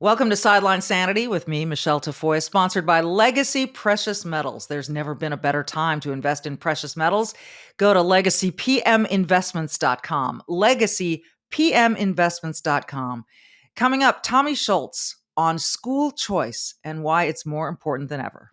Welcome to Sideline Sanity with me, Michele Tafoya, sponsored by Legacy Precious Metals. There's never been a better time to invest in precious metals. Go to legacypminvestments.com. Legacypminvestments.com. Coming up, Tommy Schultz on school choice and why it's more important than ever.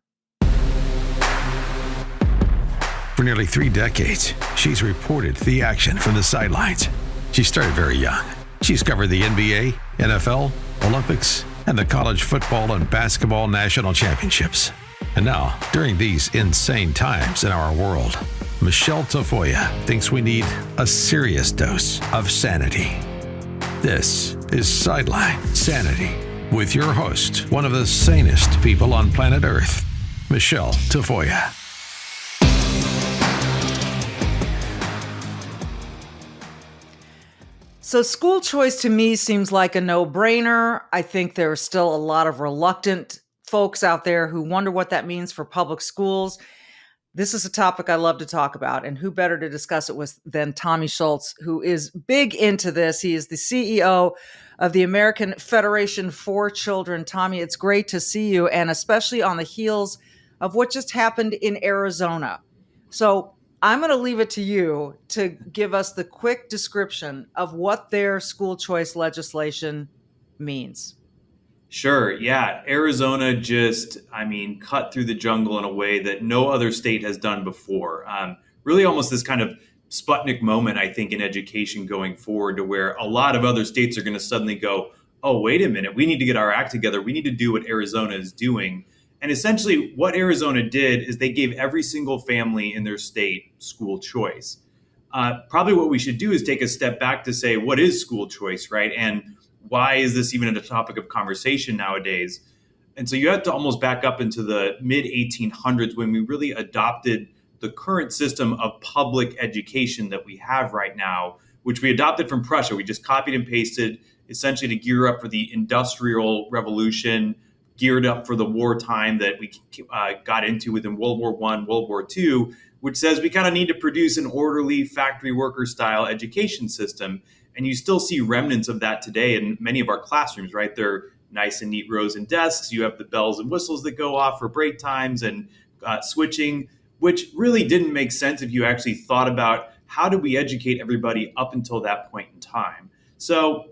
For nearly 3 decades, she's reported the action from the sidelines. She started very young. She's covered the NBA, NFL, Olympics, and the college football and basketball national championships. And now, during these insane times in our world, Michele Tafoya thinks we need a serious dose of sanity. This is Sideline Sanity with your host, one of the sanest people on planet Earth, Michele Tafoya. So school choice to me seems like a no-brainer. I think there are still a lot of reluctant folks out there who wonder what that means for public schools. This is a topic I love to talk about, and who better to discuss it with than Tommy Schultz, who is big into this. He is the CEO of the American Federation for Children. Tommy, it's great to see you, and especially on the heels of what just happened in Arizona. So I'm going to leave it to you to give us the quick description of what their school choice legislation means. Sure. Yeah. Arizona just, cut through the jungle in a way that no other state has done before. Really almost this kind of Sputnik moment, I think, in education going forward, to where a lot of other states are going to suddenly go, oh, wait a minute, we need to get our act together. We need to do what Arizona is doing. And essentially what Arizona did is they gave every single family in their state school choice. Probably what we should do is take a step back to say, what is school choice, right? And why is this even a topic of conversation nowadays? And so you have to almost back up into the mid 1800s when we really adopted the current system of public education that we have right now, which we adopted from Prussia. We just copied and pasted essentially to gear up for the Industrial Revolution, geared up for the wartime that we got into within World War I, World War II, which says we kind of need to produce an orderly factory worker style education system. And you still see remnants of that today in many of our classrooms, right? They're nice and neat rows and desks. You have the bells and whistles that go off for break times and switching, which really didn't make sense if you actually thought about how do we educate everybody up until that point in time. So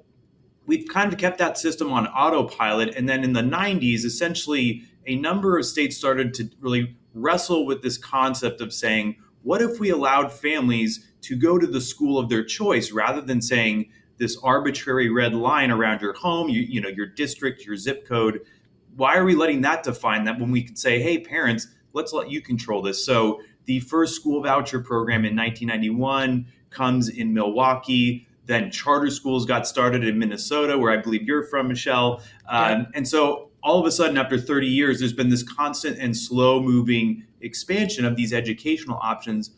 we've kind of kept that system on autopilot. And then in the 90s, essentially, a number of states started to really wrestle with this concept of saying, what if we allowed families to go to the school of their choice rather than saying this arbitrary red line around your home, your district, your zip code? Why are we letting that define that when we could say, hey, parents, let's let you control this? So the first school voucher program in 1991 comes in Milwaukee. Then charter schools got started in Minnesota, where I believe you're from, Michele. And so all of a sudden, after 30 years, there's been this constant and slow moving expansion of these educational options.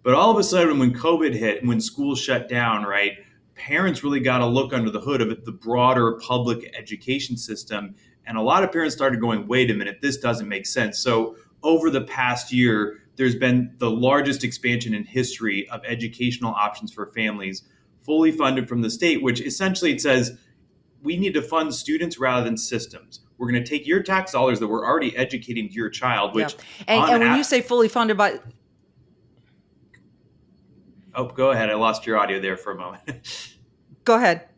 But all of a sudden, when COVID hit and when schools shut down, right, parents really got to look under the hood of the broader public education system. And a lot of parents started going, wait a minute, this doesn't make sense. So over the past year, there's been the largest expansion in history of educational options for families, fully funded from the state, which essentially it says we need to fund students rather than systems. We're going to take your tax dollars that we're already educating your child, which and when you say fully funded by... Oh, go ahead. I lost your audio there for a moment. Go ahead.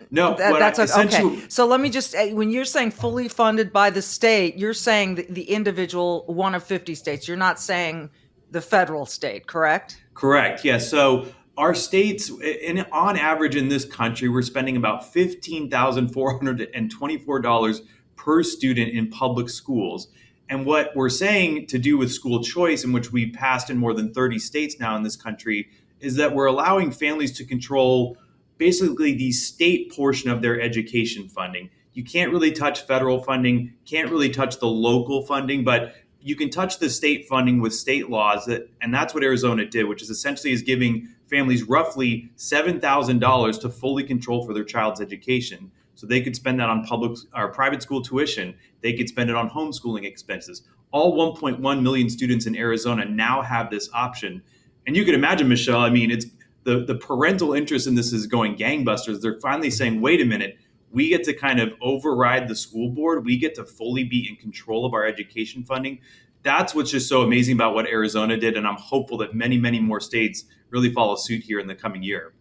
No, that's okay. So let me just, when you're saying fully funded by the state, you're saying the individual one of 50 states. You're not saying the federal state, correct? Correct. Yes. So our states, on average in this country, we're spending about $15,424 per student in public schools. And what we're saying to do with school choice, in which we passed in more than 30 states now in this country, is that we're allowing families to control basically the state portion of their education funding. You can't really touch federal funding, can't really touch the local funding, but you can touch the state funding with state laws, and that's what Arizona did, which is essentially is giving families roughly $7,000 to fully control for their child's education. So they could spend that on public or private school tuition. They could spend it on homeschooling expenses. All 1.1 million students in Arizona now have this option. And you can imagine, Michele, it's the parental interest in this is going gangbusters. They're finally saying, wait a minute, we get to kind of override the school board. We get to fully be in control of our education funding. That's what's just so amazing about what Arizona did. And I'm hopeful that many, many more states really follow suit here in the coming year.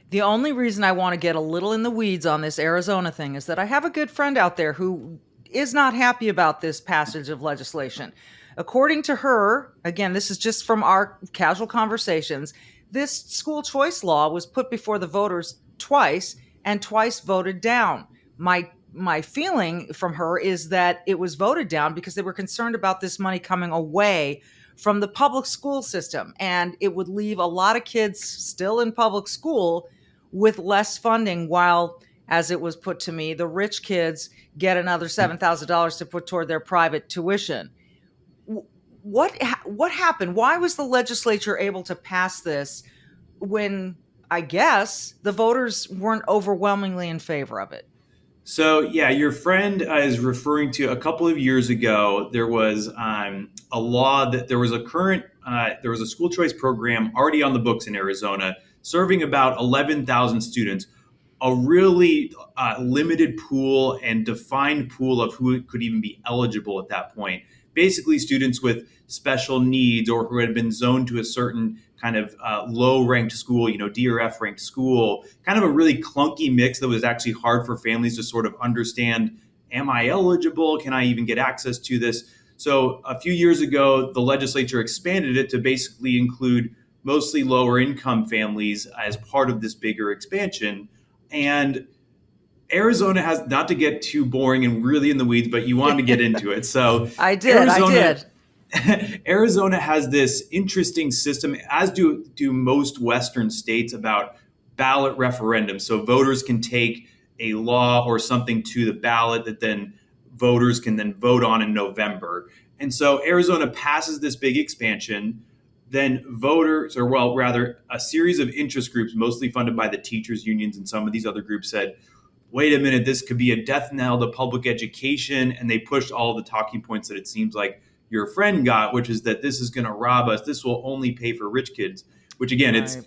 The only reason I want to get a little in the weeds on this Arizona thing is that I have a good friend out there who is not happy about this passage of legislation. According to her, again, this is just from our casual conversations, this school choice law was put before the voters twice and twice voted down. My feeling from her is that it was voted down because they were concerned about this money coming away from the public school system, and it would leave a lot of kids still in public school with less funding, while, as it was put to me, the rich kids get another $7,000 to put toward their private tuition. What happened? Why was the legislature able to pass this when, I guess, the voters weren't overwhelmingly in favor of it? So, yeah, your friend is referring to a couple of years ago, there was a law that there was a school choice program already on the books in Arizona serving about 11,000 students, a really limited pool and defined pool of who could even be eligible at that point. Basically, students with special needs or who had been zoned to a certain kind of low-ranked school, D or F ranked school, kind of a really clunky mix that was actually hard for families to sort of understand, am I eligible? Can I even get access to this? So a few years ago, the legislature expanded it to basically include mostly lower income families as part of this bigger expansion. And Arizona has, not to get too boring and really in the weeds, but you wanted to get into it. So I did. Arizona has this interesting system, as do most Western states, about ballot referendums. So voters can take a law or something to the ballot that then voters can then vote on in November. And so Arizona passes this big expansion. Then voters, or well, rather a series of interest groups, mostly funded by the teachers unions and some of these other groups, said, wait a minute, this could be a death knell to public education. And they pushed all the talking points that it seems like your friend got, which is that this is going to rob us. This will only pay for rich kids, which again, It's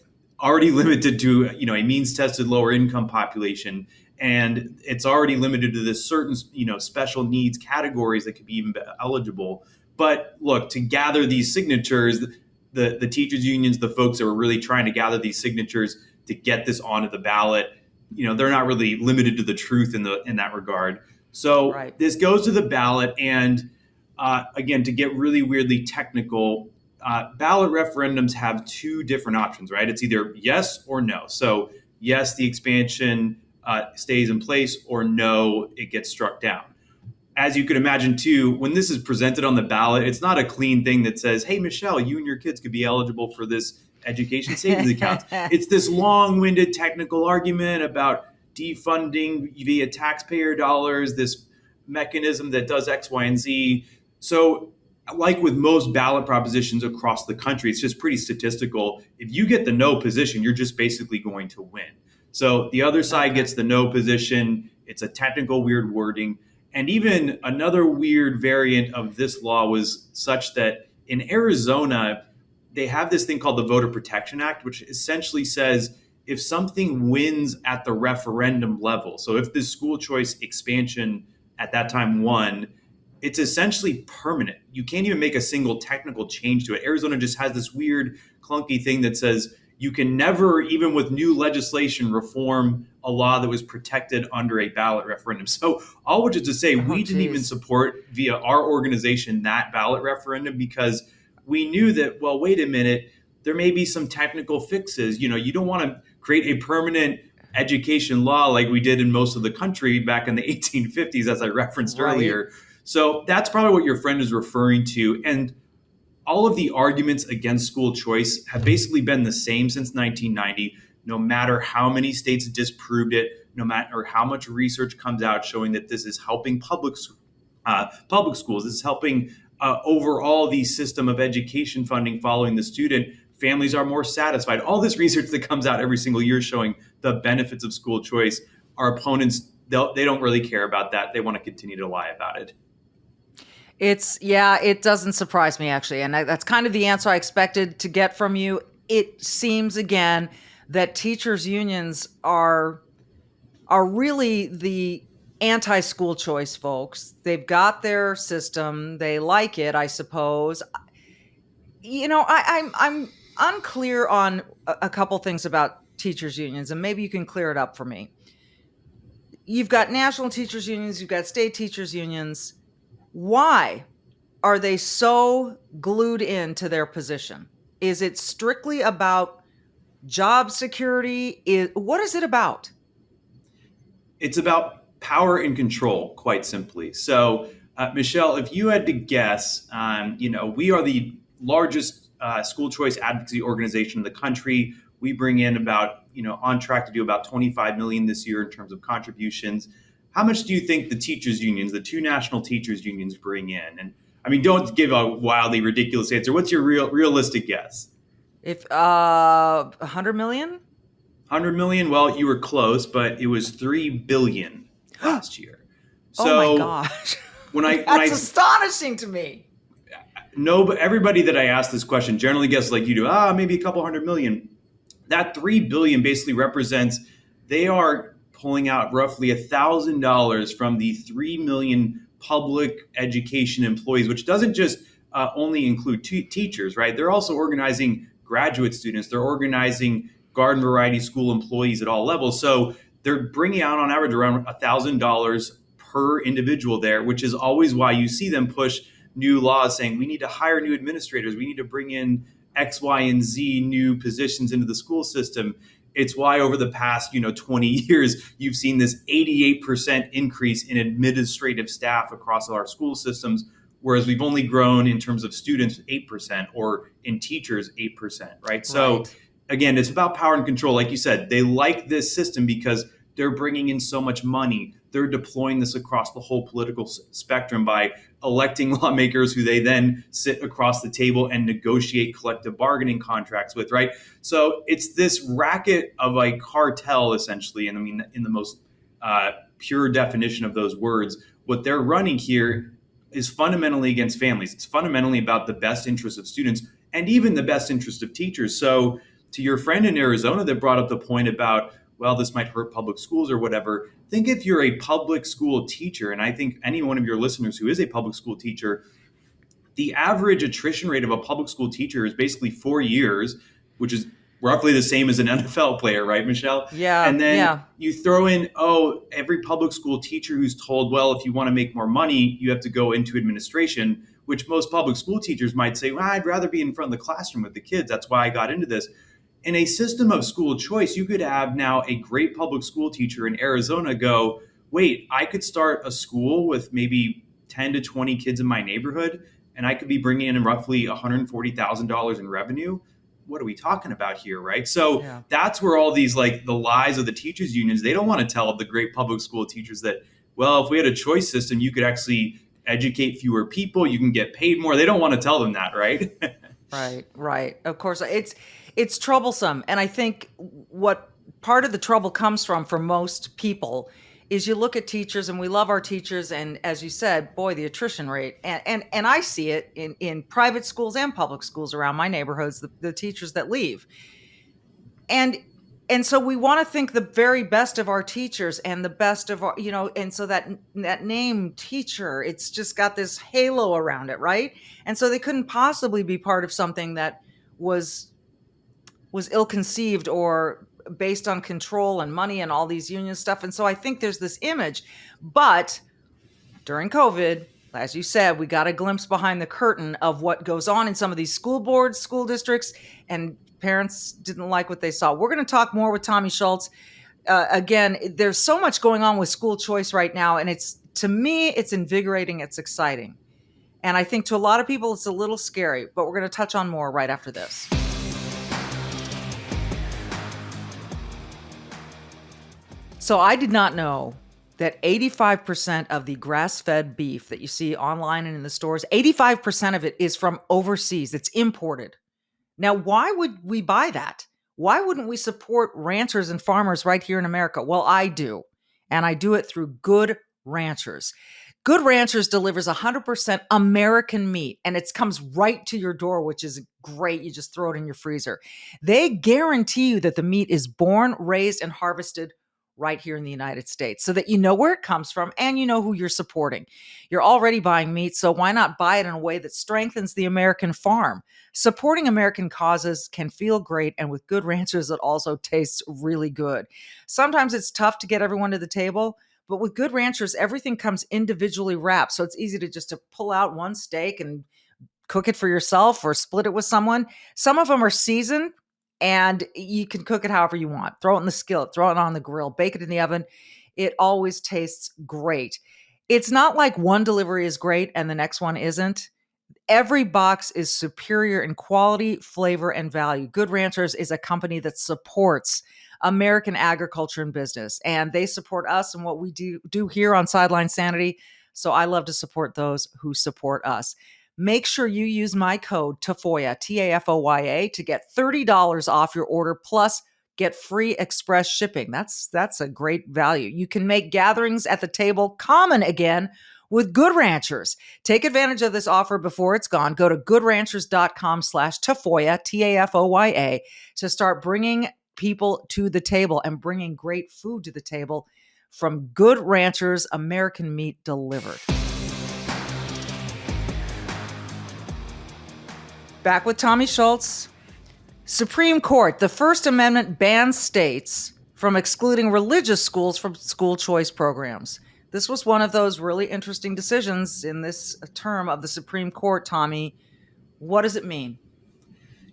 already limited to, a means tested lower income population. And it's already limited to this certain, special needs categories that could be even eligible. But look, to gather these signatures, the teachers unions, the folks that were really trying to gather these signatures to get this onto the ballot, they're not really limited to the truth in that regard. So This goes to the ballot, and again, to get really weirdly technical, ballot referendums have two different options, right? It's either yes or no. So yes, the expansion stays in place, or no, it gets struck down. As you could imagine, too, when this is presented on the ballot, it's not a clean thing that says, hey, Michele, you and your kids could be eligible for this education savings account. It's this long-winded technical argument about defunding via taxpayer dollars, this mechanism that does X, Y, and Z. So like with most ballot propositions across the country, it's just pretty statistical. If you get the no position, you're just basically going to win. So the other side gets the no position. It's a technical, weird wording. And even another weird variant of this law was such that in Arizona, they have this thing called the Voter Protection Act, which essentially says if something wins at the referendum level, so if this school choice expansion at that time won, it's essentially permanent. You can't even make a single technical change to it. Arizona just has this weird, clunky thing that says you can never, even with new legislation, reform a law that was protected under a ballot referendum. So all which is to say, we didn't even support via our organization that ballot referendum because we knew that, well, wait a minute, there may be some technical fixes. You don't want to create a permanent education law like we did in most of the country back in the 1850s, as I referenced earlier. So that's probably what your friend is referring to. And all of the arguments against school choice have basically been the same since 1990, no matter how many states disproved it, no matter how much research comes out showing that this is helping public schools, this is helping overall the system of education funding following the student. Families are more satisfied. All this research that comes out every single year showing the benefits of school choice. Our opponents, they don't really care about that. They want to continue to lie about it. It doesn't surprise me, actually. And that's kind of the answer I expected to get from you. It seems, again, that teachers' unions are are really the anti-school choice folks. They've got their system. They like it, I suppose. I'm unclear on a couple things about teachers unions, and maybe you can clear it up for me. You've got national teachers unions, you've got state teachers unions. Why are they so glued into their position? Is it strictly about job security? What is it about? It's about power and control, quite simply. So, Michele, if you had to guess, we are the largest school choice advocacy organization in the country. We bring in about, on track to do about 25 million this year in terms of contributions. How much do you think the teachers unions, the two national teachers unions, bring in? And I mean, don't give a wildly ridiculous answer. What's your realistic guess? If 100 million? 100 million? Well, you were close, but it was 3 billion last year. So, oh my gosh. That's astonishing to me. No, but everybody that I ask this question generally guesses like you do, maybe a couple 100 million. That 3 billion basically represents they are pulling out roughly $1,000 from the 3 million public education employees, which doesn't just only include teachers, right? They're also organizing graduate students. They're organizing garden variety school employees at all levels. So they're bringing out on average around $1,000 per individual there, which is always why you see them push new laws saying we need to hire new administrators. We need to bring in X, Y, and Z new positions into the school system. It's why over the past, 20 years, you've seen this 88% increase in administrative staff across our school systems, whereas we've only grown in terms of students 8% or in teachers 8%, right? So again, it's about power and control. Like you said, they like this system because they're bringing in so much money. They're deploying this across the whole political spectrum by electing lawmakers who they then sit across the table and negotiate collective bargaining contracts with, right? So it's this racket of a cartel, essentially. And I mean, in the most pure definition of those words, what they're running here is fundamentally against families. It's fundamentally about the best interest of students and even the best interest of teachers. So to your friend in Arizona that brought up the point about, well, this might hurt public schools or whatever. Think if you're a public school teacher, and I think any one of your listeners who is a public school teacher, the average attrition rate of a public school teacher is basically 4 years, which is roughly the same as an NFL player, right, Michele? Yeah. And then you throw in, every public school teacher who's told, well, if you want to make more money, you have to go into administration, which most public school teachers might say, well, I'd rather be in front of the classroom with the kids. That's why I got into this. In a system of school choice, you could have now a great public school teacher in Arizona go, wait, I could start a school with maybe 10 to 20 kids in my neighborhood, and I could be bringing in roughly $140,000 in revenue. What are we talking about here, right? So that's where all these, like the lies of the teachers unions, they don't want to tell the great public school teachers that, well, if we had a choice system, you could actually educate fewer people, you can get paid more. They don't want to tell them that, right? Right. Of course, it's troublesome. And I think what part of the trouble comes from for most people is you look at teachers, and we love our teachers. And as you said, boy, the attrition rate, and I see it in private schools and public schools around my neighborhoods, the teachers that leave. And so we want to think the very best of our teachers and the best of our, and so that name teacher, it's just got this halo around it, right? And so they couldn't possibly be part of something that was ill-conceived or based on control and money and all these union stuff. And so I think there's this image. But during COVID, as you said, we got a glimpse behind the curtain of what goes on in some of these school boards, school districts, and parents didn't like what they saw. We're going to talk more with Tommy Schultz. Again, there's so much going on with school choice right now. And to me, it's invigorating. It's exciting. And I think to a lot of people, it's a little scary, but we're going to touch on more right after this. So I did not know that 85% of the grass-fed beef that you see online and in the stores, 85% of it is from overseas. It's imported. Now, why would we buy that? Why wouldn't we support ranchers and farmers right here in America? Well, I do. And I do it through Good Ranchers. Good Ranchers delivers 100% American meat, and it comes right to your door, which is great. You just throw it in your freezer. They guarantee you that the meat is born, raised, and harvested right here in the United States so that you know where it comes from and you know who you're supporting. You're already buying meat, so why not buy it in a way that strengthens the American farm? Supporting American causes can feel great, and with Good Ranchers, it also tastes really good. Sometimes it's tough to get everyone to the table, but with Good Ranchers, everything comes individually wrapped, so it's easy to pull out one steak and cook it for yourself or split it with someone. Some of them are seasoned and you can cook it however you want. Throw it in the skillet, throw it on the grill, bake it in the oven. It always tastes great. It's not like one delivery is great and the next one isn't. Every box is superior in quality, flavor, and value. Good Ranchers is a company that supports American agriculture and business, and they support us and what we do here on Sideline Sanity. So I love to support those who support us. Make sure you use my code TAFOYA, TAFOYA, to get $30 off your order plus get free express shipping. That's a great value. You can make gatherings at the table common again with Good Ranchers. Take advantage of this offer before it's gone. Go to goodranchers.com/Tafoya, TAFOYA, to start bringing people to the table and bringing great food to the table from Good Ranchers, American meat delivered. Back with Tommy Schultz. Supreme Court, the First Amendment bans states from excluding religious schools from school choice programs. This was one of those really interesting decisions in this term of the Supreme Court, Tommy. What does it mean?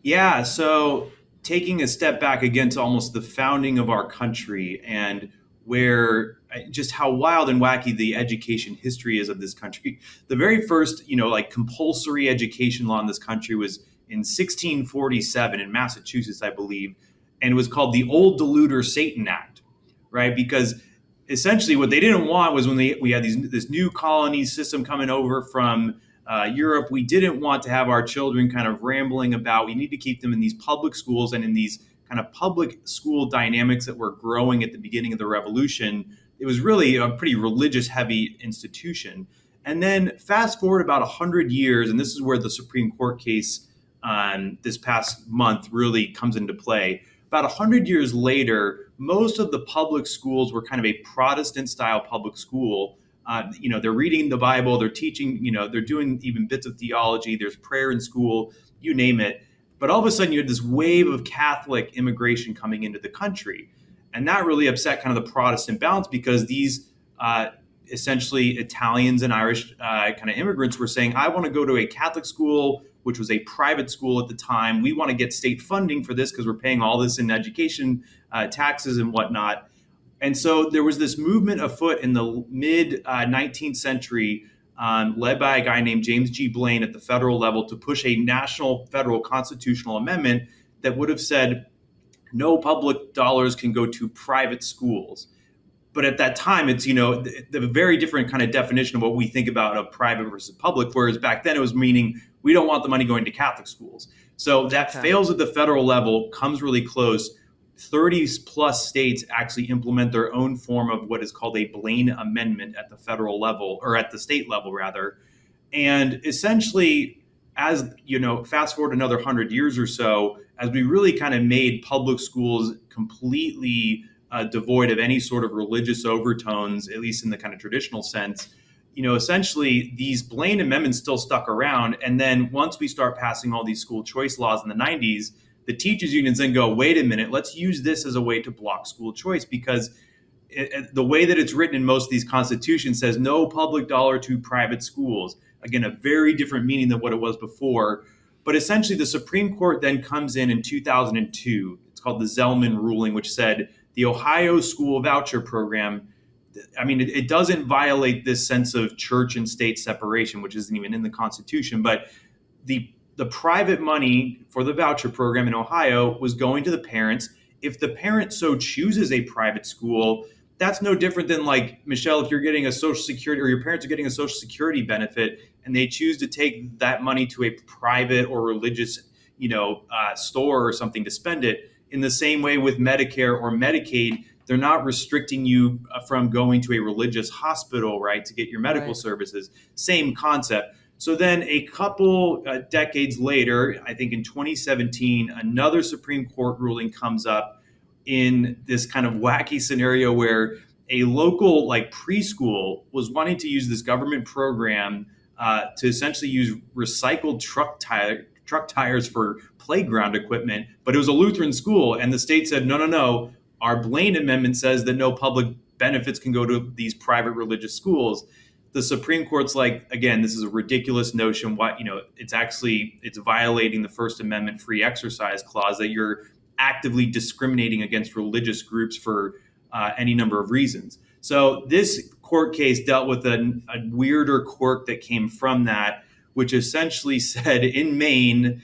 Yeah, so taking a step back again to almost the founding of our country and where just how wild and wacky the education history is of this country. The very first, compulsory education law in this country was in 1647 in Massachusetts, I believe, and it was called the Old Deluder Satan Act, right? Because essentially what they didn't want was when we had this new colony system coming over from Europe, we didn't want to have our children kind of rambling about. We need to keep them in these public schools and in these kind of public school dynamics that were growing at the beginning of the revolution. It was really a pretty religious heavy institution. And then fast forward about 100 years, and this is where the Supreme Court case this past month really comes into play. About 100 years later, most of the public schools were kind of a Protestant style public school. They're reading the Bible, they're teaching, they're doing even bits of theology, there's prayer in school, you name it. But all of a sudden you had this wave of Catholic immigration coming into the country. And that really upset kind of the Protestant balance because these essentially Italians and Irish kind of immigrants were saying, I want to go to a Catholic school, which was a private school at the time. We want to get state funding for this because we're paying all this in education, taxes and whatnot. And so there was this movement afoot in the mid 19th century led by a guy named James G. Blane at the federal level to push a national federal constitutional amendment that would have said no public dollars can go to private schools. But at that time, it's, the very different kind of definition of what we think about a private versus public, whereas back then it was meaning we don't want the money going to Catholic schools. So that fails at the federal level, comes really close. 30 plus states actually implement their own form of what is called a Blane Amendment at the federal level, or at the state level rather. And essentially, as fast forward another 100 years or so, as we really kind of made public schools completely devoid of any sort of religious overtones, at least in the kind of traditional sense, essentially these Blane amendments still stuck around. And then once we start passing all these school choice laws in the 90s, the teachers unions then go, wait a minute, let's use this as a way to block school choice because the way that it's written in most of these constitutions says no public dollar to private schools. Again, a very different meaning than what it was before. But essentially the Supreme Court then comes in 2002. It's called the Zellman ruling, which said the Ohio school voucher program, it doesn't violate this sense of church and state separation, which isn't even in the Constitution. But the private money for the voucher program in Ohio was going to the parents. If the parent so chooses a private school, that's no different than like, Michele, if you're getting a Social Security or your parents are getting a Social Security benefit and they choose to take that money to a private or religious, store or something to spend it. In the same way with Medicare or Medicaid, they're not restricting you from going to a religious hospital, right, to get your medical services. Same concept. So then a couple decades later, I think in 2017, another Supreme Court ruling comes up in this kind of wacky scenario where a local like preschool was wanting to use this government program to essentially use recycled truck tires for playground equipment, but it was a Lutheran school, and the state said, no, no, no. Our Blane Amendment says that no public benefits can go to these private religious schools. The Supreme Court's like, again, this is a ridiculous notion. Why, it's violating the First Amendment free exercise clause that you're actively discriminating against religious groups for any number of reasons. So this court case dealt with a weirder quirk that came from that, which essentially said in Maine,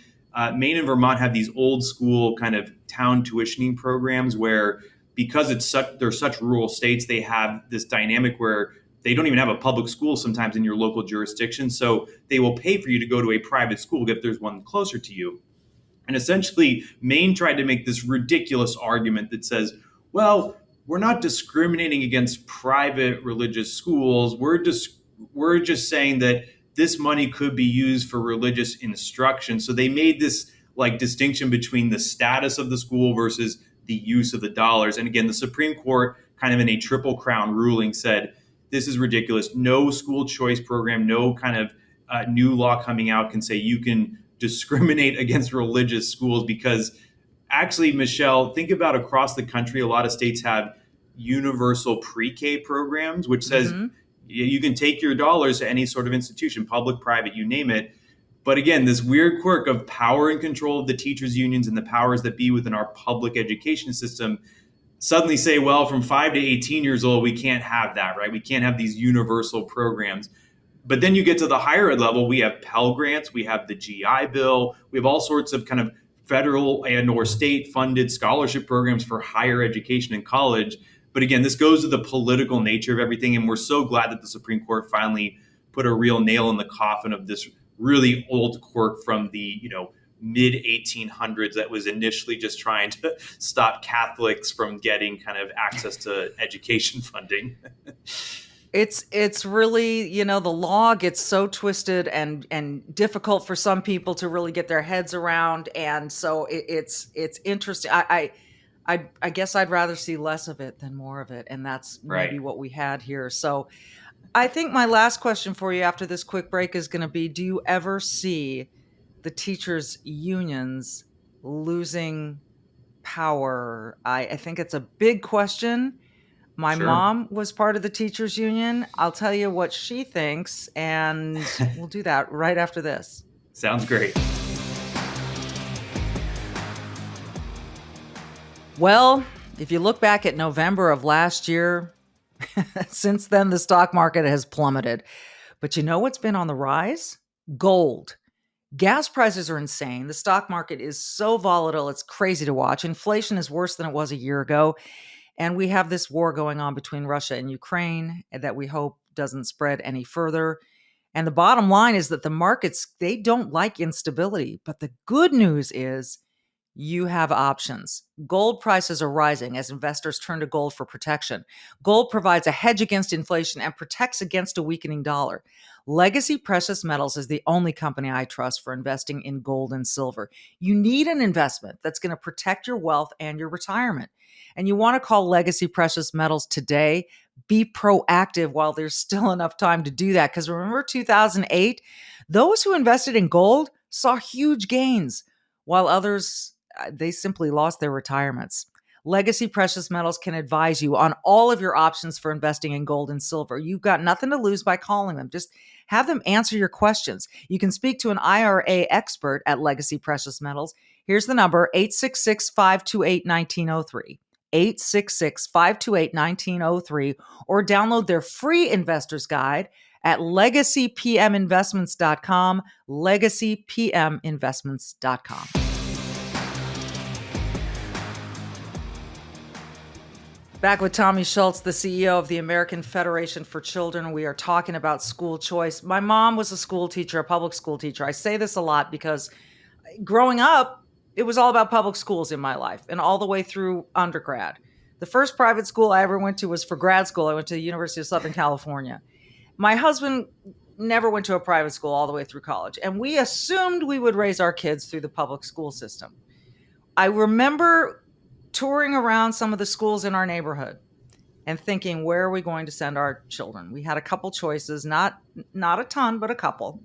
Maine and Vermont have these old school kind of town tuitioning programs where, because they're such rural states, they have this dynamic where they don't even have a public school sometimes in your local jurisdiction. So they will pay for you to go to a private school if there's one closer to you. And essentially, Maine tried to make this ridiculous argument that says, well, we're not discriminating against private religious schools. We're just saying that this money could be used for religious instruction. So they made this like distinction between the status of the school versus the use of the dollars. And again, the Supreme Court, kind of in a triple crown ruling, said this is ridiculous. No school choice program, no kind of new law coming out can say you can discriminate against religious schools, because actually, Michele, think about across the country, a lot of states have universal pre-K programs, which says you can take your dollars to any sort of institution, public, private, you name it. But again, this weird quirk of power and control of the teachers' unions and the powers that be within our public education system suddenly say, well, from 5 to 18 years old, we can't have that, right? We can't have these universal programs. But then you get to the higher ed level, we have Pell Grants, we have the GI Bill, we have all sorts of kind of federal and or state funded scholarship programs for higher education and college. But again, this goes to the political nature of everything. And we're so glad that the Supreme Court finally put a real nail in the coffin of this really old quirk from the, mid 1800s that was initially just trying to stop Catholics from getting kind of access to education funding. It's really, the law gets so twisted and difficult for some people to really get their heads around. And so it's interesting. I guess I'd rather see less of it than more of it. And that's maybe Right. what we had here. So I think my last question for you after this quick break is going to be, do you ever see the teachers' unions losing power? I think it's a big question. My Sure. mom was part of the teachers union. I'll tell you what she thinks, and we'll do that right after this. Sounds great. Well, if you look back at November of last year, since then the stock market has plummeted. But you know what's been on the rise? Gold. Gas prices are insane. The stock market is so volatile, it's crazy to watch. Inflation is worse than it was a year ago. And we have this war going on between Russia and Ukraine that we hope doesn't spread any further. And the bottom line is that the markets, they don't like instability. But the good news is you have options. Gold prices are rising as investors turn to gold for protection. Gold provides a hedge against inflation and protects against a weakening dollar. Legacy Precious Metals is the only company I trust for investing in gold and silver. You need an investment that's going to protect your wealth and your retirement. And you want to call Legacy Precious Metals today. Be proactive while there's still enough time to do that. Because remember 2008? Those who invested in gold saw huge gains, while others, they simply lost their retirements. Legacy Precious Metals can advise you on all of your options for investing in gold and silver. You've got nothing to lose by calling them. Just have them answer your questions. You can speak to an IRA expert at Legacy Precious Metals. Here's the number, 866-528-1903. 866-528-1903, or download their free investor's guide at legacypminvestments.com, legacypminvestments.com. Back with Tommy Schultz, the CEO of the American Federation for Children. We are talking about school choice. My mom was a school teacher, a public school teacher. I say this a lot because growing up, it was all about public schools in my life and all the way through undergrad. The first private school I ever went to was for grad school. I went to the University of Southern California. My husband never went to a private school all the way through college, and we assumed we would raise our kids through the public school system. I remember touring around some of the schools in our neighborhood and thinking, where are we going to send our children? We had a couple choices, not a ton, but a couple.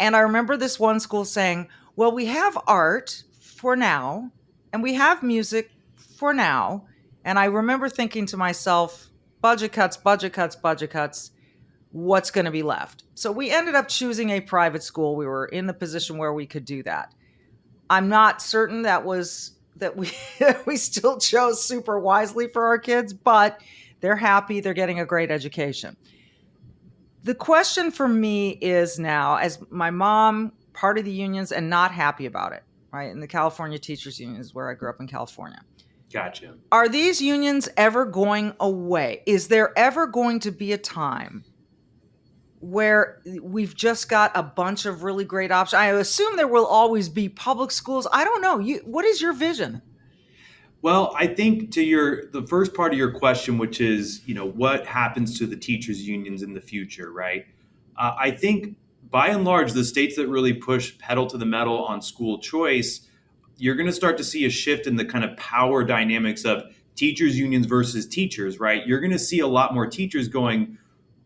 And I remember this one school saying, well, we have art for now, and we have music for now. And I remember thinking to myself, budget cuts, budget cuts, budget cuts. What's going to be left? So we ended up choosing a private school. We were in the position where we could do that. I'm not certain that we we still chose super wisely for our kids, but they're happy. They're getting a great education. The question for me is now, as my mom, part of the unions and not happy about it, right? And the California Teachers Union is where I grew up in California. Gotcha. Are these unions ever going away? Is there ever going to be a time where we've just got a bunch of really great options? I assume there will always be public schools. I don't know. What is your vision? Well, I think to the first part of your question, which is, what happens to the teachers unions in the future, right? I think by and large, the states that really push pedal to the metal on school choice, you're going to start to see a shift in the kind of power dynamics of teachers unions versus teachers, right? You're going to see a lot more teachers going,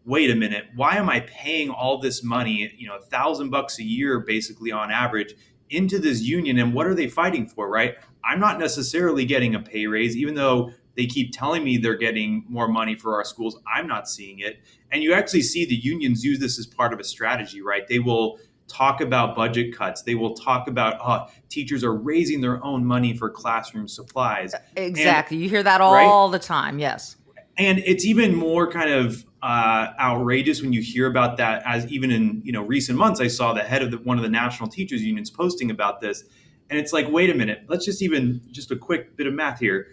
wait a minute, why am I paying all this money, $1,000 a year, basically on average, into this union, and what are they fighting for, right? I'm not necessarily getting a pay raise, even though they keep telling me they're getting more money for our schools. I'm not seeing it. And you actually see the unions use this as part of a strategy, right? They will talk about budget cuts. They will talk about teachers are raising their own money for classroom supplies. Exactly. You hear that all the time. Yes. And it's even more kind of outrageous when you hear about that, as even in recent months, I saw the head of one of the national teachers unions posting about this. And it's like, wait a minute, let's just a quick bit of math here.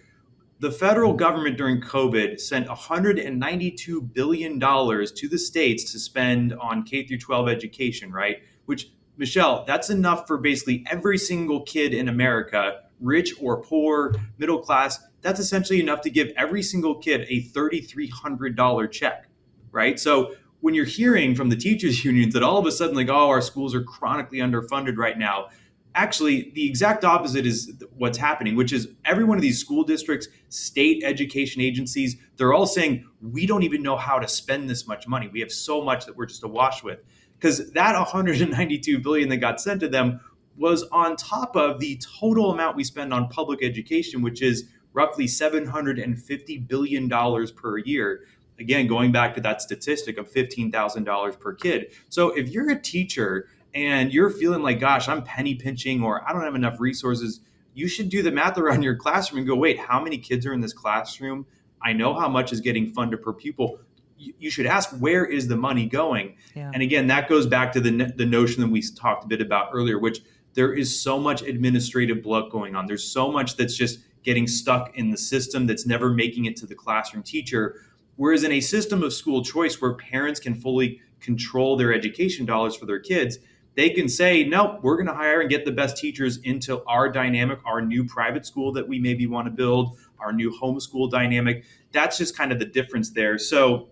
The federal government during COVID sent $192 billion to the states to spend on K through 12 education, right? Which, Michele, that's enough for basically every single kid in America, rich or poor, middle class. That's essentially enough to give every single kid a $3,300 check, right? So when you're hearing from the teachers unions that all of a sudden, like, our schools are chronically underfunded right now, actually, the exact opposite is what's happening, which is every one of these school districts, state education agencies, they're all saying, we don't even know how to spend this much money. We have so much that we're just awash with. Because that $192 billion that got sent to them was on top of the total amount we spend on public education, which is roughly $750 billion per year. Again, going back to that statistic of $15,000 per kid. So if you're a teacher and you're feeling like, gosh, I'm penny pinching or I don't have enough resources, you should do the math around your classroom and go, wait, how many kids are in this classroom? I know how much is getting funded per pupil. You should ask, where is the money going? Yeah. And again, that goes back to the notion that we talked a bit about earlier, which there is so much administrative bloat going on. There's so much that's just getting stuck in the system that's never making it to the classroom teacher. Whereas in a system of school choice where parents can fully control their education dollars for their kids, they can say, no, we're going to hire and get the best teachers into our dynamic, our new private school that we maybe want to build, our new homeschool dynamic. That's just kind of the difference there. So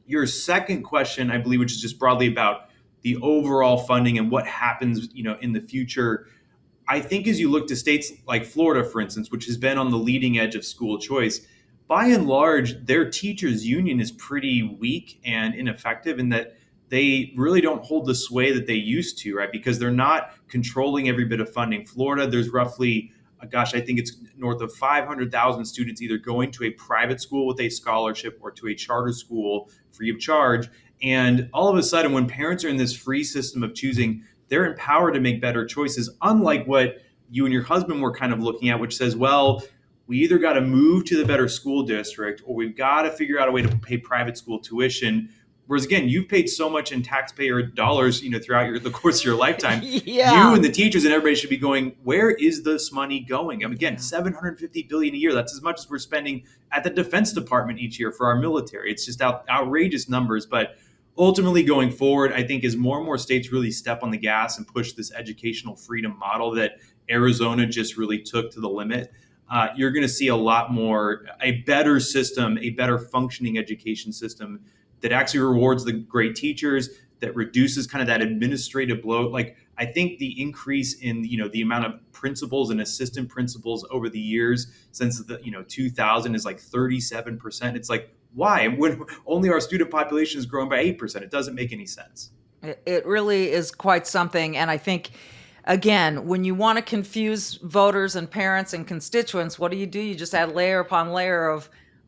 your second question, I believe, which is just broadly about the overall funding and what happens, in the future. I think as you look to states like Florida, for instance, which has been on the leading edge of school choice, by and large, their teachers union is pretty weak and ineffective in that they really don't hold the sway that they used to, right? Because they're not controlling every bit of funding. Florida, there's roughly, I think it's north of 500,000 students either going to a private school with a scholarship or to a charter school free of charge. And all of a sudden, when parents are in this free system of choosing, they're empowered to make better choices, unlike what you and your husband were kind of looking at, which says, well, we either got to move to the better school district or we've got to figure out a way to pay private school tuition. Whereas, again, you've paid so much in taxpayer dollars, throughout the course of your lifetime. Yeah. You and the teachers and everybody should be going, where is this money going? Again, $750 billion a year. That's as much as we're spending at the Defense Department each year for our military. It's just outrageous numbers. But ultimately, going forward, I think as more and more states really step on the gas and push this educational freedom model that Arizona just really took to the limit, you're going to see a lot more, a better system, a better functioning education system that actually rewards the great teachers, that reduces kind of that administrative bloat. Like, I think the increase in, the amount of principals and assistant principals over the years since the, 2000 is like 37%. It's like, why? When only our student population has grown by 8%. It doesn't make any sense. It really is quite something. And I think, again, when you want to confuse voters and parents and constituents, what do? You just add layer upon layer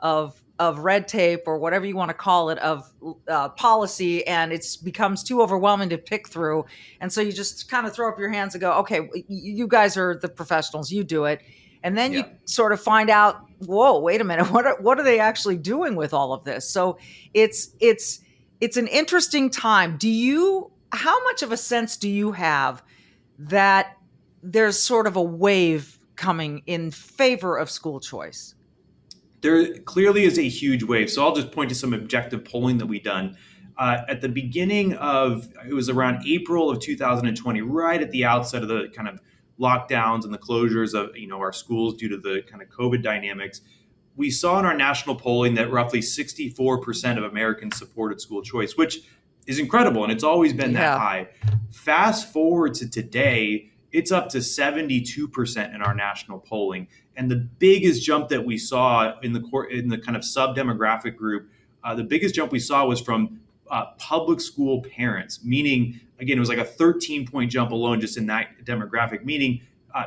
of red tape, or whatever you want to call it, of policy, and it becomes too overwhelming to pick through. And so you just kind of throw up your hands and go, okay, you guys are the professionals, you do it. And then you sort of find out, whoa, wait a minute, what are they actually doing with all of this? So it's an interesting time. How much of a sense do you have that there's sort of a wave coming in favor of school choice? There clearly is a huge wave. So I'll just point to some objective polling that we've done. At the beginning of, it was around April of 2020, right at the outset of the kind of lockdowns and the closures of our schools due to the kind of COVID dynamics, we saw in our national polling that roughly 64% of Americans supported school choice, which is incredible, and it's always been that high. Fast forward to today, it's up to 72% in our national polling. And the biggest jump that we saw in the kind of sub-demographic group, the biggest jump we saw was from public school parents, meaning, again, it was like a 13-point jump alone just in that demographic, meaning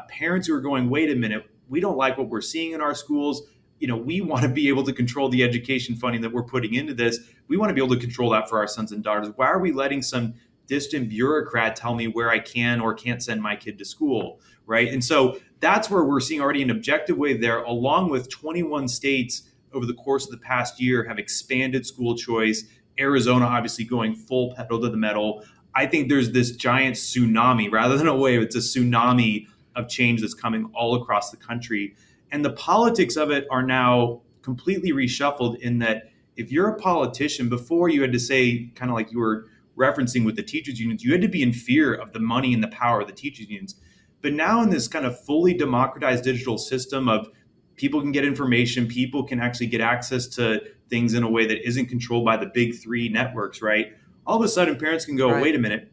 parents who are going, wait a minute, we don't like what we're seeing in our schools. We want to be able to control the education funding that we're putting into this. We want to be able to control that for our sons and daughters. Why are we letting some distant bureaucrat tell me where I can or can't send my kid to school, right? And so that's where we're seeing already an objective wave there, along with 21 states over the course of the past year have expanded school choice. Arizona obviously going full pedal to the metal. I think there's this giant tsunami, rather than a wave, it's a tsunami of change that's coming all across the country. And the politics of it are now completely reshuffled in that if you're a politician, before you had to say, kind of like you were referencing with the teachers unions, you had to be in fear of the money and the power of the teachers unions. But now in this kind of fully democratized digital system of people can get information, people can actually get access to things in a way that isn't controlled by the big three networks, right? All of a sudden parents can go, wait a minute,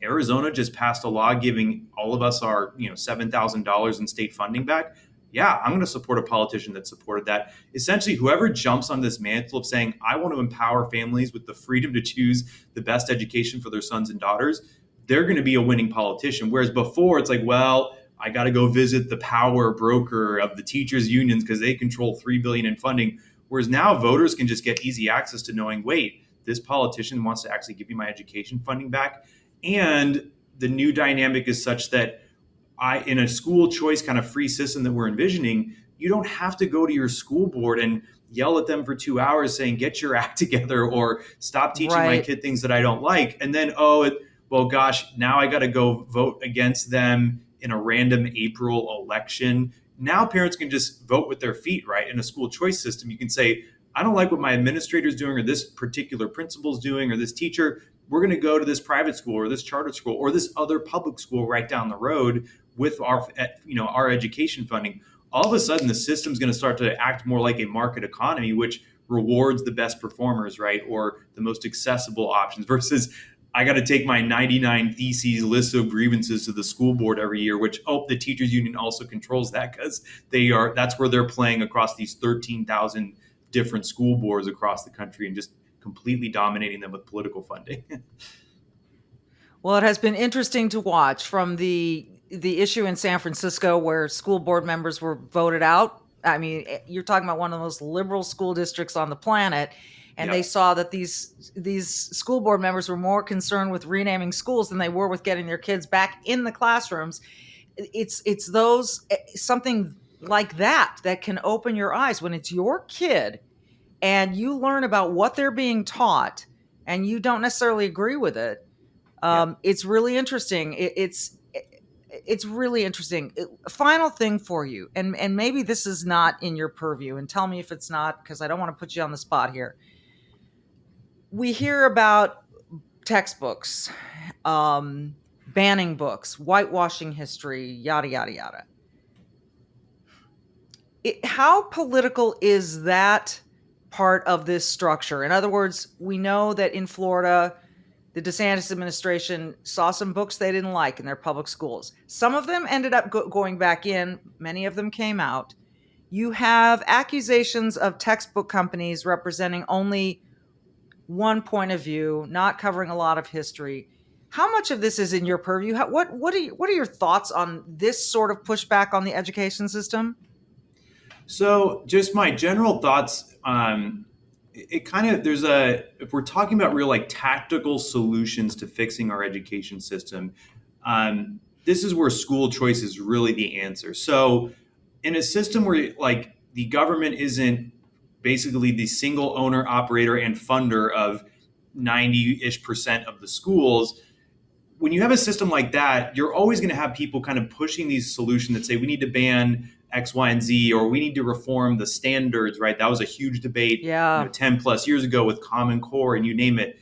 Arizona just passed a law giving all of us our $7,000 in state funding back. Yeah, I'm going to support a politician that supported that. Essentially, whoever jumps on this mantle of saying, I want to empower families with the freedom to choose the best education for their sons and daughters, they're going to be a winning politician. Whereas before, it's like, well, I got to go visit the power broker of the teachers unions because they control $3 billion in funding. Whereas now voters can just get easy access to knowing, wait, this politician wants to actually give me my education funding back. And the new dynamic is such that in a school choice kind of free system that we're envisioning, you don't have to go to your school board and yell at them for 2 hours saying, get your act together, or stop teaching my kid things that I don't like. And then, now I got to go vote against them in a random April election. Now parents can just vote with their feet, right? In a school choice system, you can say, I don't like what my administrator's doing, or this particular principal's doing, or this teacher. We're going to go to this private school or this charter school or this other public school right down the road with our education funding. All of a sudden, the system's going to start to act more like a market economy, which rewards the best performers, right? Or the most accessible options versus I got to take my 99 theses list of grievances to the school board every year, which the teachers union also controls that because that's where they're playing across these 13,000 different school boards across the country and just completely dominating them with political funding. Well, it has been interesting to watch from the issue in San Francisco where school board members were voted out. I mean, you're talking about one of the most liberal school districts on the planet. And they saw that these school board members were more concerned with renaming schools than they were with getting their kids back in the classrooms. It's something like that can open your eyes when it's your kid and you learn about what they're being taught and you don't necessarily agree with it. It's really interesting. It's really interesting. Final thing for you, and maybe this is not in your purview, and tell me if it's not, because I don't want to put you on the spot here. We hear about textbooks, banning books, whitewashing history, yada, yada, yada. How political is that part of this structure? In other words, we know that in Florida, The DeSantis administration saw some books they didn't like in their public schools. Some of them ended up going back in. Many of them came out. You have accusations of textbook companies representing only one point of view, not covering a lot of history. How much of this is in your purview? What are your thoughts on this sort of pushback on the education system? So, just my general thoughts. It kind of if we're talking about real like tactical solutions to fixing our education system, this is where school choice is really the answer. So, in a system where like the government isn't basically the single owner, operator, and funder of 90-ish% of the schools, when you have a system like that, you're always going to have people kind of pushing these solutions that say we need to ban X, Y, and Z, or we need to reform the standards, right? That was a huge debate, Yeah. 10 plus years ago with Common Core and you name it.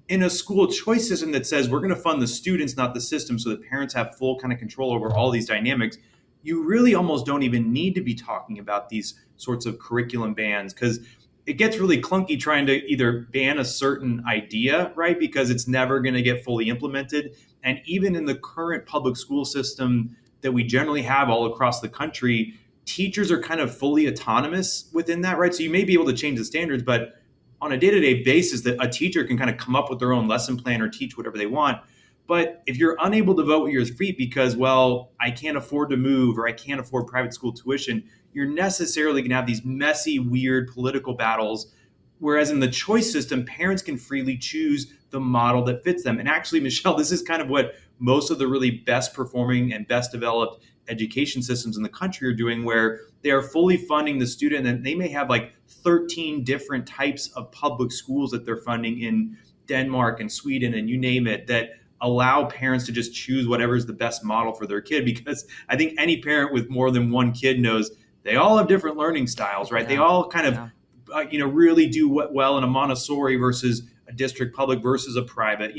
In a school choice system that says we're going to fund the students, not the system, so that parents have full kind of control over all these dynamics, you really almost don't even need to be talking about these sorts of curriculum bans, because it gets really clunky trying to either ban a certain idea, right? Because it's never going to get fully implemented. And even in the current public school system that we generally have all across the country, teachers are kind of fully autonomous within that, right? So you may be able to change the standards, but on a day-to-day basis, that a teacher can kind of come up with their own lesson plan or teach whatever they want. But if you're unable to vote with your feet because, well, I can't afford to move or I can't afford private school tuition, you're necessarily going to have these messy, weird political battles. Whereas in the choice system, parents can freely choose the model that fits them. And actually, Michele, this is kind of what most of the really best performing and best developed education systems in the country are doing, where they are fully funding the student, and they may have like 13 different types of public schools that they're funding in Denmark and Sweden and you name it, that allow parents to just choose whatever is the best model for their kid. Because I think any parent with more than one kid knows they all have different learning styles, right? Yeah. They all kind of really do well in a Montessori versus a district public versus a private.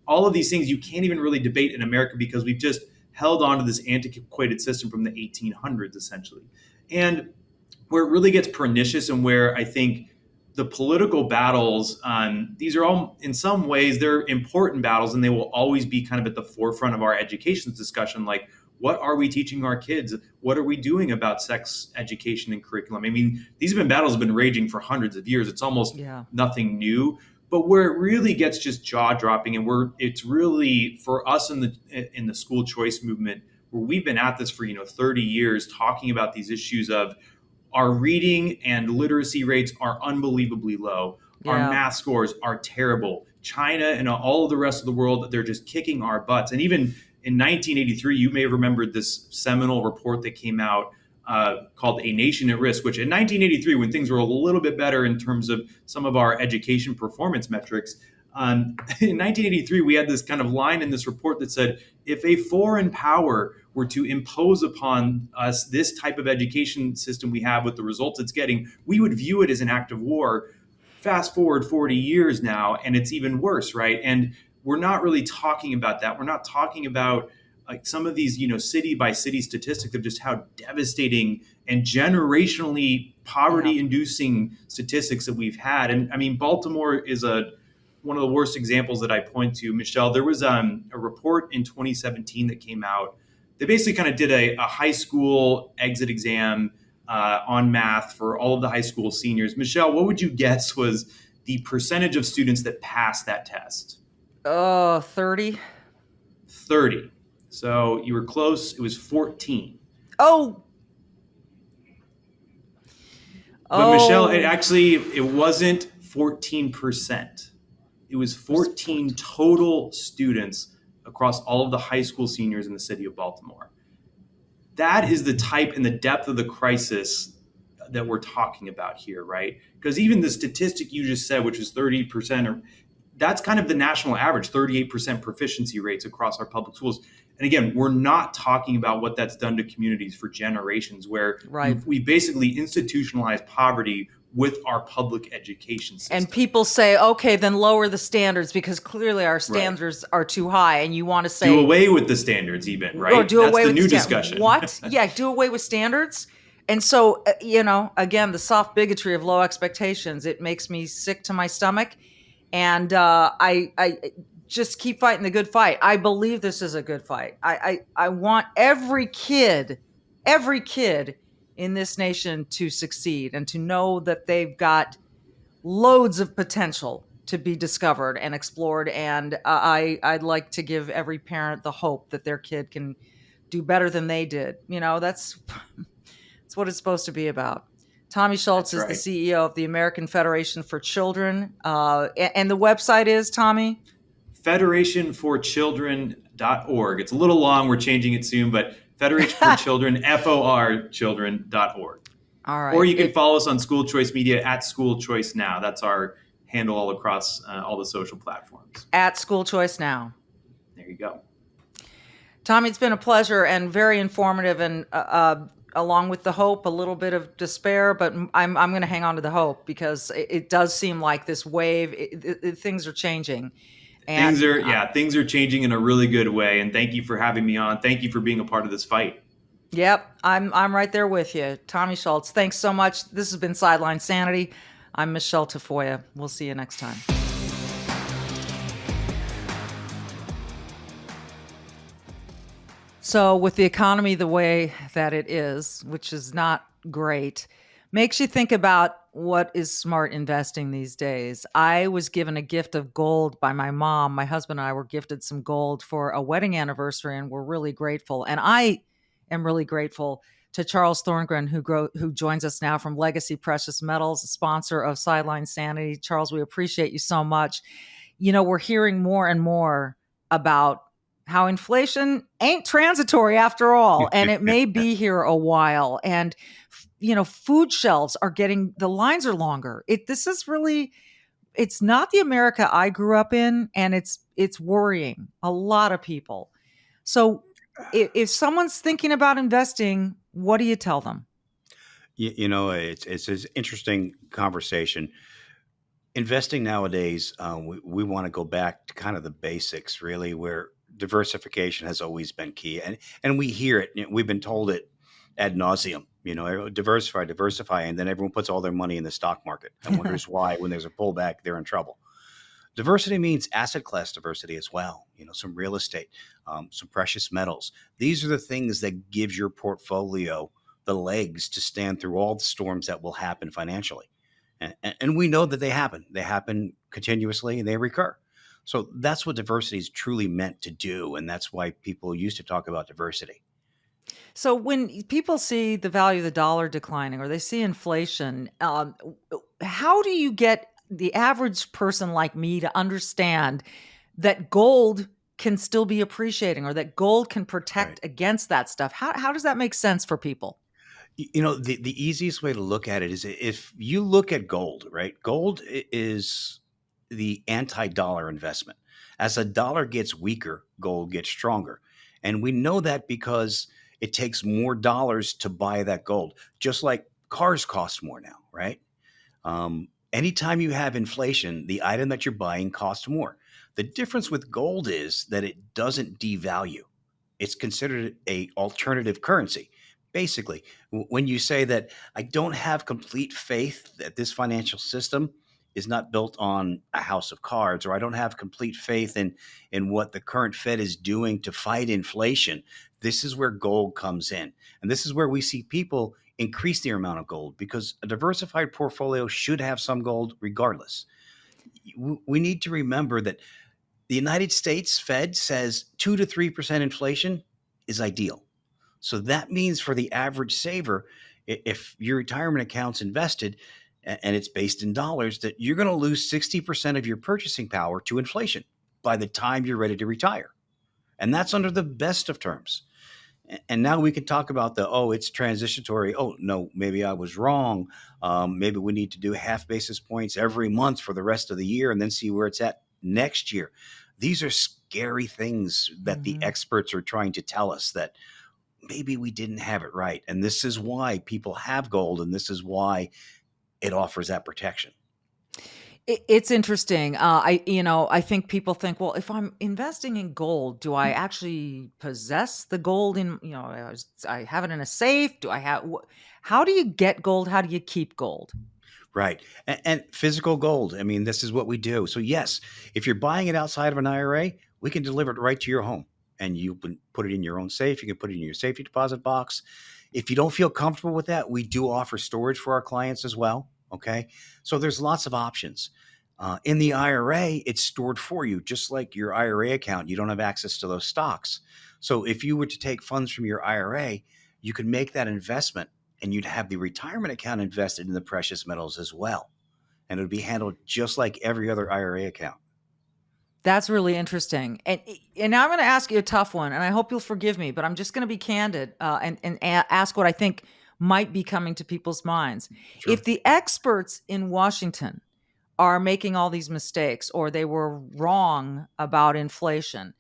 All of these things you can't even really debate in America because we've just held on to this antiquated system from the 1800s, essentially. And where it really gets pernicious and where I think the political battles, these are all, in some ways, they're important battles, and they will always be kind of at the forefront of our education discussion. Like, what are we teaching our kids? What are we doing about sex education and curriculum? I mean, these battles have been raging for hundreds of years. It's almost nothing new. But where it really gets just jaw dropping, and it's really for us in the school choice movement, where we've been at this for 30 years, talking about these issues of our reading and literacy rates are unbelievably low. Our math scores are terrible. China and all of the rest of the world, they're just kicking our butts. And even in 1983, you may have remembered this seminal report that came out called A Nation at Risk, which in 1983, when things were a little bit better in terms of some of our education performance metrics, in 1983, we had this kind of line in this report that said, if a foreign power were to impose upon us this type of education system we have with the results it's getting, we would view it as an act of war. Fast forward 40 years now, and it's even worse, right? And we're not really talking about that. We're not talking about like some of these, city by city statistics of just how devastating and generationally poverty-inducing statistics that we've had. And I mean, Baltimore is one of the worst examples that I point to. Michele, there was a report in 2017 that came out. They basically kind of did a high school exit exam on math for all of the high school seniors. Michele, what would you guess was the percentage of students that passed that test? 30. 30. So you were close. It was 14. Oh. But Michele, it wasn't 14%. It was 14 total students across all of the high school seniors in the city of Baltimore. That is the type and the depth of the crisis that we're talking about here, right? Because even the statistic you just said, which is 30%, that's kind of the national average, 38% proficiency rates across our public schools. And again, we're not talking about what that's done to communities for generations, where we basically institutionalized poverty with our public education system. And people say, okay, then lower the standards because clearly our standards are too high. And you want to say... do away with the standards even, right? Or do away with the new discussion. What? Yeah, do away with standards. And so, again, the soft bigotry of low expectations, it makes me sick to my stomach. And I just keep fighting the good fight. I believe this is a good fight. I want every kid in this nation to succeed and to know that they've got loads of potential to be discovered and explored. And I'd like to give every parent the hope that their kid can do better than they did. That's what it's supposed to be about. Tommy Schultz is the CEO of the American Federation for Children. And the website is, Tommy? federationforchildren.org. It's a little long. We're changing it soon, but Federation for Children, FORchildren.org. All right. Or you can follow us on School Choice Media at School Choice Now. That's our handle all across all the social platforms. At School Choice Now. There you go. Tommy, it's been a pleasure and very informative, and along with the hope, a little bit of despair, but I'm going to hang on to the hope because it does seem like this wave, things are changing. And things are changing in a really good way. And thank you for having me on. Thank you for being a part of this fight. Yep, I'm right there with you. Tommy Schultz, thanks so much. This has been Sideline Sanity. I'm Michele Tafoya. We'll see you next time. So with the economy the way that it is, which is not great, makes you think about what is smart investing these days. I was given a gift of gold by my mom. My husband and I were gifted some gold for a wedding anniversary, and we're really grateful. And I am really grateful to Charles Thorngren, who joins us now from Legacy Precious Metals, a sponsor of Sideline Sanity. Charles, we appreciate you so much. We're hearing more and more about how inflation ain't transitory after all, and it may be here a while. And, food shelves the lines are longer. This is really, it's not the America I grew up in, and it's worrying a lot of people. So if someone's thinking about investing, what do you tell them? It's an interesting conversation. Investing nowadays, we want to go back to kind of the basics, really, where diversification has always been key. And we hear it. We've been told it ad nauseum, diversify. And then everyone puts all their money in the stock market and wonders why, when there's a pullback, they're in trouble. Diversity means asset class diversity as well. Some real estate, some precious metals. These are the things that gives your portfolio the legs to stand through all the storms that will happen financially. And we know that they happen. They happen continuously and they recur. So that's what diversity is truly meant to do. And that's why people used to talk about diversity. So when people see the value of the dollar declining or they see inflation, how do you get the average person like me to understand that gold can still be appreciating or that gold can protect against that stuff? How does that make sense for people? The easiest way to look at it is if you look at gold, right? Gold is the anti-dollar investment. As a dollar gets weaker, gold gets stronger. And we know that because it takes more dollars to buy that gold, just like cars cost more now, right? Anytime you have inflation, the item that you're buying costs more. The difference with gold is that it doesn't devalue. It's considered an alternative currency. Basically, when you say that I don't have complete faith that this financial system is not built on a house of cards, or I don't have complete faith in what the current Fed is doing to fight inflation, this is where gold comes in. And this is where we see people increase their amount of gold, because a diversified portfolio should have some gold regardless. We need to remember that the United States Fed says 2 to 3% inflation is ideal. So that means for the average saver, if your retirement account's invested and it's based in dollars, that you're going to lose 60% of your purchasing power to inflation by the time you're ready to retire. And that's under the best of terms. And now we can talk about it's transitory. Oh, no, maybe I was wrong. Maybe we need to do half basis points every month for the rest of the year and then see where it's at next year. These are scary things that the experts are trying to tell us, that maybe we didn't have it right. And this is why people have gold, and this is why it offers that protection. It's interesting. I think people think, well, if I'm investing in gold, do I actually possess the gold I have it in a safe? How do you get gold? How do you keep gold? Right. And physical gold. I mean, this is what we do. So, yes, if you're buying it outside of an IRA, we can deliver it right to your home and you can put it in your own safe. You can put it in your safety deposit box. If you don't feel comfortable with that, we do offer storage for our clients as well. Okay. So, there's lots of options. In the IRA, it's stored for you, just like your IRA account. You don't have access to those stocks. So, if you were to take funds from your IRA, you could make that investment and you'd have the retirement account invested in the precious metals as well. And it would be handled just like every other IRA account. That's really interesting. And now I'm going to ask you a tough one, and I hope you'll forgive me, but I'm just going to be candid ask what I think might be coming to people's minds. Sure. If the experts in Washington are making all these mistakes or they were wrong about inflation,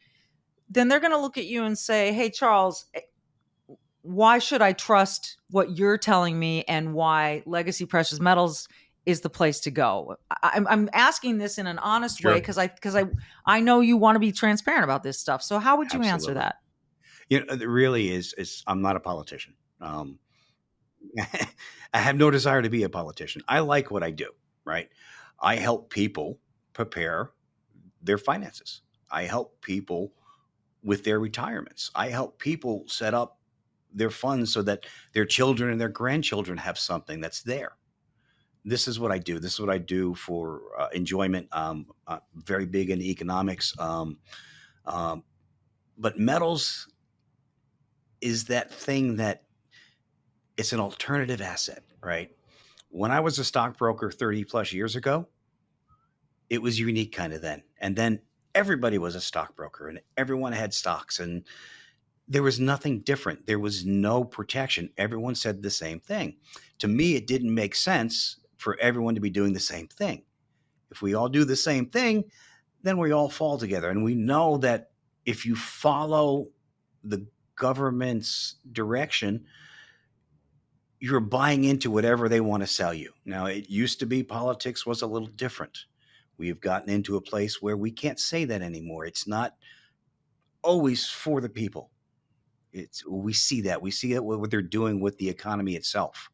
then they're going to look at you and say, hey, Charles, why should I trust what you're telling me and why Legacy Precious Metals is the place to go? I'm asking this in an honest way Sure. because I know you want to be transparent about this stuff. So how would you answer Absolutely. that? It really is I'm not a politician. I have no desire to be a politician. I like what I do, right? I help people prepare their finances. I help people with their retirements. I help people set up their funds so that their children and their grandchildren have something that's there. This is what I do. This is what I do for enjoyment. Very big in economics. Um, but metals is that thing that it's an alternative asset, right? When I was a stockbroker 30 plus years ago, it was unique kind of then. And then everybody was a stockbroker and everyone had stocks and there was nothing different. There was no protection. Everyone said the same thing. To me, it didn't make sense for everyone to be doing the same thing. If we all do the same thing, then we all fall together. And we know that if you follow the government's direction, you're buying into whatever they want to sell you. Now, it used to be politics was a little different. We've gotten into a place where we can't say that anymore. It's not always for the people. We see that. We see it what they're doing with the economy itself.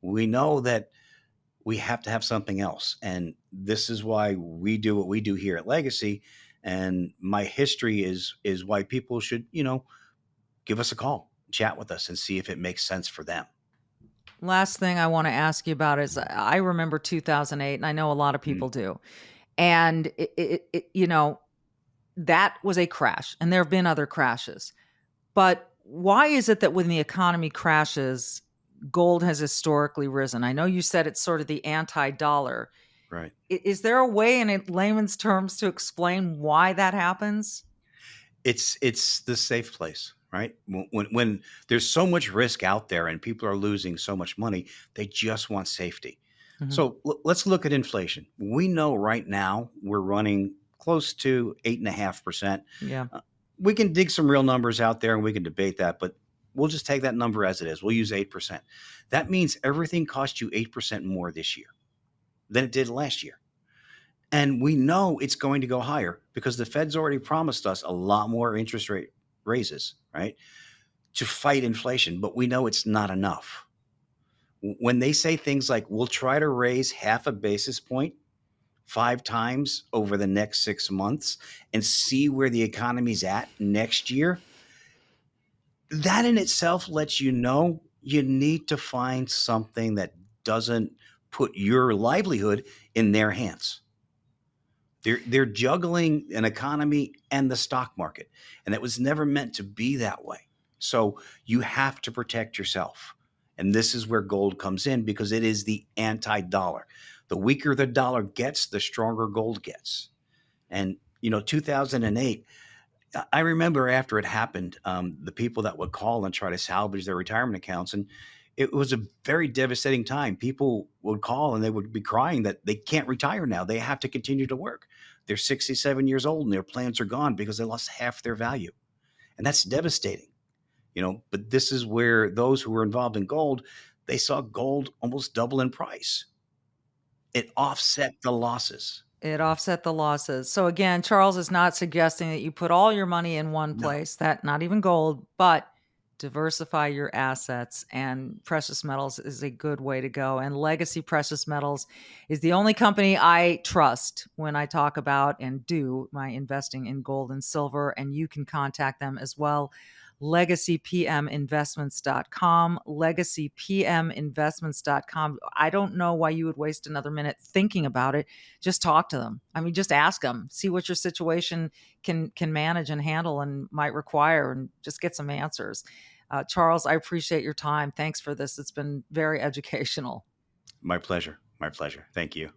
We know that we have to have something else. And this is why we do what we do here at Legacy. And my history is why people should, give us a call, chat with us and see if it makes sense for them. Last thing I want to ask you about is I remember 2008, and I know a lot of people do. And that was a crash, and there have been other crashes. But why is it that when the economy crashes, gold has historically risen? I know you said it's sort of the anti-dollar. Right. Is there a way in layman's terms to explain why that happens? It's the safe place, right? When there's so much risk out there and people are losing so much money, they just want safety. Mhm. So let's look at inflation. We know right now we're running close to 8.5%. Yeah. We can dig some real numbers out there and we can debate that, but we'll just take that number as it is. We'll use 8%. That means everything cost you 8% more this year than it did last year. And we know it's going to go higher because the Fed's already promised us a lot more interest rate raises, right, to fight inflation, but we know it's not enough. When they say things like, we'll try to raise half a basis point 5 times over the next 6 months and see where the economy's at next year, that in itself lets you know you need to find something that doesn't put your livelihood in their hands. They're juggling an economy and the stock market, and it was never meant to be that way. So you have to protect yourself. And this is where gold comes in because it is the anti-dollar. The weaker the dollar gets, the stronger gold gets. And, 2008, I remember after it happened, the people that would call and try to salvage their retirement accounts, and it was a very devastating time. People would call and they would be crying that they can't retire now. They have to continue to work. They're 67 years old and their plans are gone because they lost half their value. And that's devastating, but this is where those who were involved in gold, they saw gold almost double in price. It offset the losses. It offset the losses. So again, Charles is not suggesting that you put all your money in one No. place, that not even gold, but Diversify your assets, and precious metals is a good way to go. And Legacy Precious Metals is the only company I trust when I talk about and do my investing in gold and silver. And you can contact them as well. LegacyPMInvestments.com, LegacyPMInvestments.com. I don't know why you would waste another minute thinking about it. Just talk to them. I mean, just ask them, see what your situation can manage and handle and might require, and just get some answers. Charles, I appreciate your time. Thanks for this. It's been very educational. My pleasure. My pleasure. Thank you.